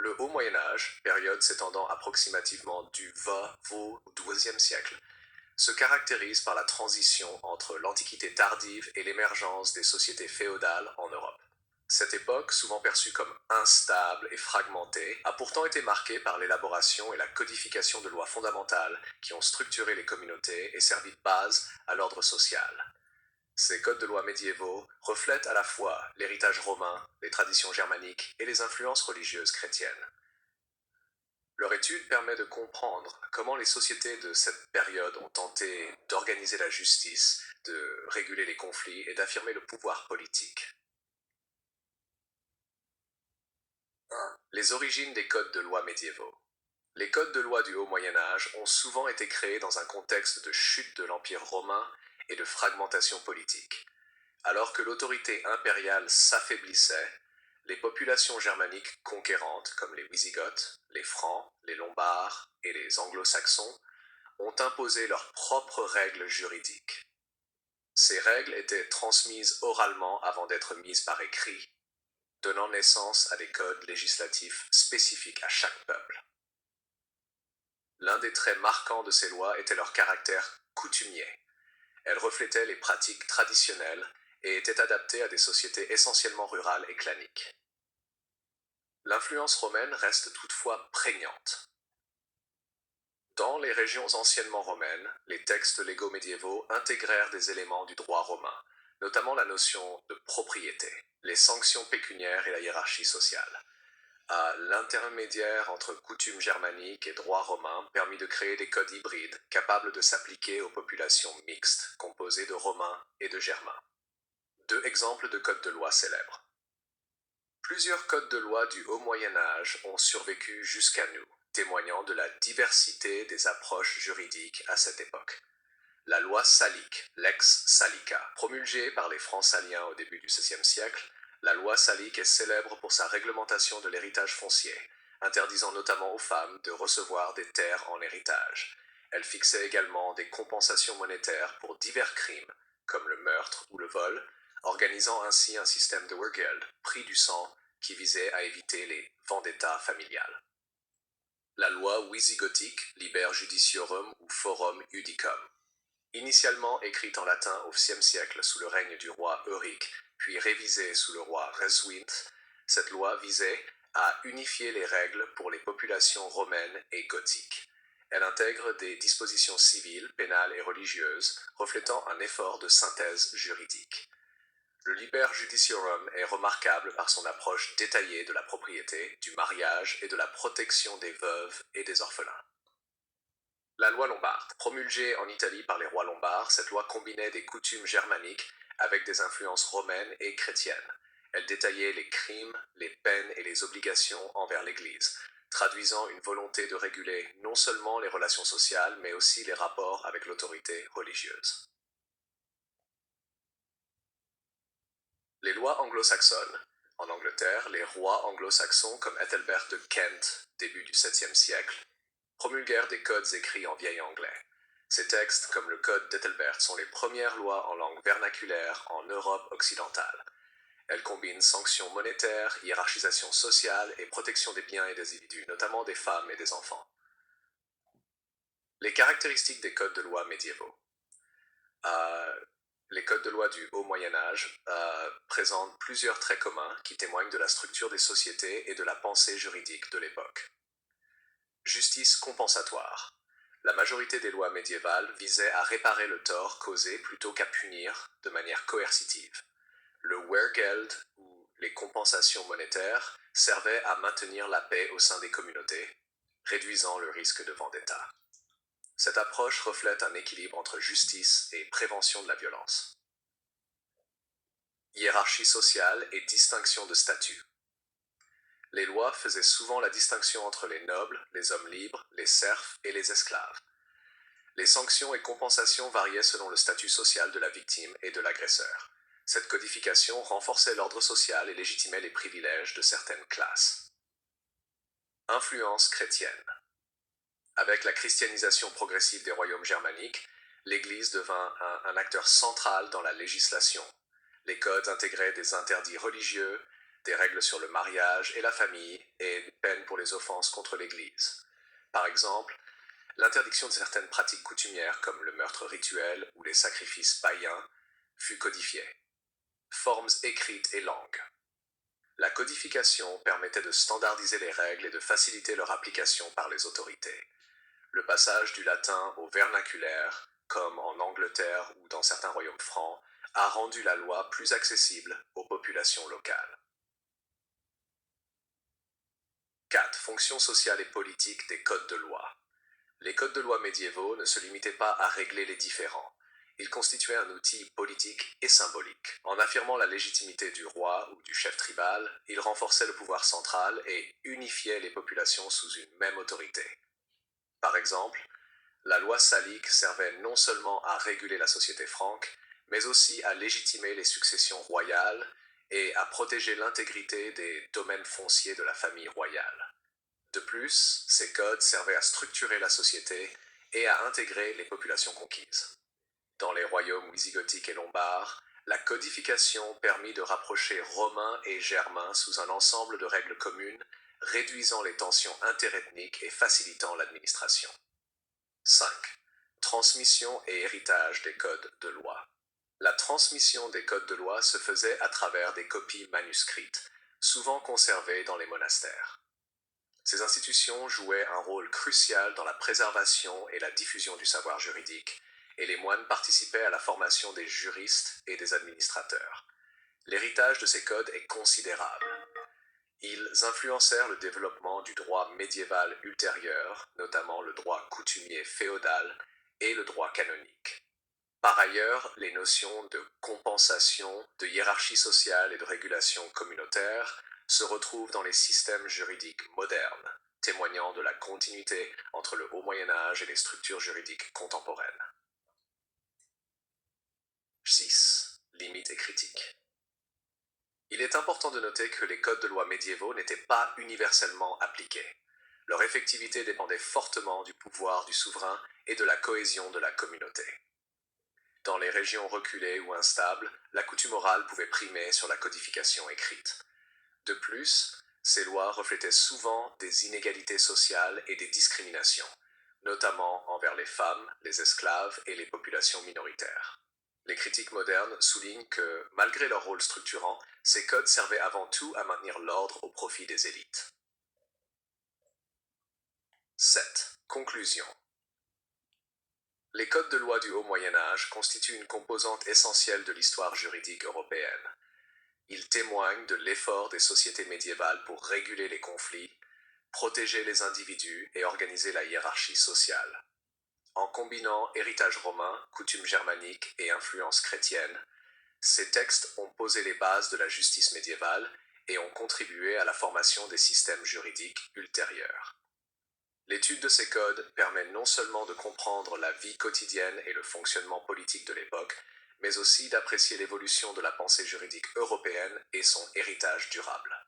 Le Haut Moyen Âge, période s'étendant approximativement du XX au XIIe siècle, se caractérise par la transition entre l'Antiquité tardive et l'émergence des sociétés féodales en Europe. Cette époque, souvent perçue comme instable et fragmentée, a pourtant été marquée par l'élaboration et la codification de lois fondamentales qui ont structuré les communautés et servi de base à l'ordre social. Ces codes de loi médiévaux reflètent à la fois l'héritage romain, les traditions germaniques et les influences religieuses chrétiennes. Leur étude permet de comprendre comment les sociétés de cette période ont tenté d'organiser la justice, de réguler les conflits et d'affirmer le pouvoir politique. 1. Les origines des codes de loi médiévaux. Les codes de loi du Haut Moyen Âge ont souvent été créés dans un contexte de chute de l'Empire romain et de fragmentation politique. Alors que l'autorité impériale s'affaiblissait, les populations germaniques conquérantes, comme les Wisigoths, les Francs, les Lombards et les Anglo-Saxons, ont imposé leurs propres règles juridiques. Ces règles étaient transmises oralement avant d'être mises par écrit, donnant naissance à des codes législatifs spécifiques à chaque peuple. L'un des traits marquants de ces lois était leur caractère coutumier. Elles reflétaient les pratiques traditionnelles et étaient adaptées à des sociétés essentiellement rurales et claniques. L'influence romaine reste toutefois prégnante. Dans les régions anciennement romaines, les textes légaux médiévaux intégrèrent des éléments du droit romain, notamment la notion de propriété, les sanctions pécuniaires et la hiérarchie sociale. L'intermédiaire entre coutumes germaniques et droit romain permit de créer des codes hybrides capables de s'appliquer aux populations mixtes, composées de Romains et de Germains. 2 exemples de codes de loi célèbres. Plusieurs codes de loi du Haut Moyen Âge ont survécu jusqu'à nous, témoignant de la diversité des approches juridiques à cette époque. La loi salique, Lex Salica, promulguée par les Francs saliens au début du XVIe siècle, la loi salique est célèbre pour sa réglementation de l'héritage foncier, interdisant notamment aux femmes de recevoir des terres en héritage. Elle fixait également des compensations monétaires pour divers crimes, comme le meurtre ou le vol, organisant ainsi un système de Wehrgeld, prix du sang, qui visait à éviter les vendettas familiales. La loi wisigothique, Liber Judiciorum ou Forum Judicum. Initialement écrite en latin au VIe siècle sous le règne du roi Euric, puis révisée sous le roi Reswint, cette loi visait à unifier les règles pour les populations romaines et gothiques. Elle intègre des dispositions civiles, pénales et religieuses, reflétant un effort de synthèse juridique. Le Liber Judiciorum est remarquable par son approche détaillée de la propriété, du mariage et de la protection des veuves et des orphelins. La loi lombarde. Promulguée en Italie par les rois lombards, cette loi combinait des coutumes germaniques avec des influences romaines et chrétiennes. Elle détaillait les crimes, les peines et les obligations envers l'Église, traduisant une volonté de réguler non seulement les relations sociales, mais aussi les rapports avec l'autorité religieuse. Les lois anglo-saxonnes. En Angleterre, les rois anglo-saxons comme Ethelbert de Kent, début du VIIe siècle, promulguèrent des codes écrits en vieil anglais. Ces textes, comme le code d'Ethelbert, sont les premières lois en langue vernaculaire en Europe occidentale. Elles combinent sanctions monétaires, hiérarchisation sociale et protection des biens et des individus, notamment des femmes et des enfants. Les caractéristiques des codes de loi médiévaux. Les codes de loi du Haut Moyen Âge présentent plusieurs traits communs qui témoignent de la structure des sociétés et de la pensée juridique de l'époque. Justice compensatoire. La majorité des lois médiévales visaient à réparer le tort causé plutôt qu'à punir de manière coercitive. Le Wehrgeld, ou les compensations monétaires, servait à maintenir la paix au sein des communautés, réduisant le risque de vendetta. Cette approche reflète un équilibre entre justice et prévention de la violence. Hiérarchie sociale et distinction de statut. Les lois faisaient souvent la distinction entre les nobles, les hommes libres, les serfs et les esclaves. Les sanctions et compensations variaient selon le statut social de la victime et de l'agresseur. Cette codification renforçait l'ordre social et légitimait les privilèges de certaines classes. Influence chrétienne. Avec la christianisation progressive des royaumes germaniques, l'Église devint un acteur central dans la législation. Les codes intégraient des interdits religieux, des règles sur le mariage et la famille et une peine pour les offenses contre l'Église. Par exemple, l'interdiction de certaines pratiques coutumières comme le meurtre rituel ou les sacrifices païens fut codifiée. Formes écrites et langues. La codification permettait de standardiser les règles et de faciliter leur application par les autorités. Le passage du latin au vernaculaire, comme en Angleterre ou dans certains royaumes francs, a rendu la loi plus accessible aux populations locales. 4. Fonctions sociales et politiques des codes de loi. Les codes de loi médiévaux ne se limitaient pas à régler les différends. Ils constituaient un outil politique et symbolique. En affirmant la légitimité du roi ou du chef tribal, ils renforçaient le pouvoir central et unifiaient les populations sous une même autorité. Par exemple, la loi salique servait non seulement à réguler la société franque, mais aussi à légitimer les successions royales et à protéger l'intégrité des domaines fonciers de la famille royale. De plus, ces codes servaient à structurer la société et à intégrer les populations conquises. Dans les royaumes wisigothiques et lombards, la codification permit de rapprocher romains et germains sous un ensemble de règles communes, réduisant les tensions interethniques et facilitant l'administration. 5. Transmission et héritage des codes de loi. La transmission des codes de loi se faisait à travers des copies manuscrites, souvent conservées dans les monastères. Ces institutions jouaient un rôle crucial dans la préservation et la diffusion du savoir juridique, et les moines participaient à la formation des juristes et des administrateurs. L'héritage de ces codes est considérable. Ils influencèrent le développement du droit médiéval ultérieur, notamment le droit coutumier féodal et le droit canonique. Par ailleurs, les notions de compensation, de hiérarchie sociale et de régulation communautaire se retrouvent dans les systèmes juridiques modernes, témoignant de la continuité entre le Haut Moyen Âge et les structures juridiques contemporaines. 6. Limites et critiques. Il est important de noter que les codes de loi médiévaux n'étaient pas universellement appliqués. Leur effectivité dépendait fortement du pouvoir du souverain et de la cohésion de la communauté. Dans les régions reculées ou instables, la coutume orale pouvait primer sur la codification écrite. De plus, ces lois reflétaient souvent des inégalités sociales et des discriminations, notamment envers les femmes, les esclaves et les populations minoritaires. Les critiques modernes soulignent que, malgré leur rôle structurant, ces codes servaient avant tout à maintenir l'ordre au profit des élites. 7. Conclusion. Les codes de loi du Haut Moyen Âge constituent une composante essentielle de l'histoire juridique européenne. Ils témoignent de l'effort des sociétés médiévales pour réguler les conflits, protéger les individus et organiser la hiérarchie sociale. En combinant héritage romain, coutumes germaniques et influence chrétienne, ces textes ont posé les bases de la justice médiévale et ont contribué à la formation des systèmes juridiques ultérieurs. L'étude de ces codes permet non seulement de comprendre la vie quotidienne et le fonctionnement politique de l'époque, mais aussi d'apprécier l'évolution de la pensée juridique européenne et son héritage durable.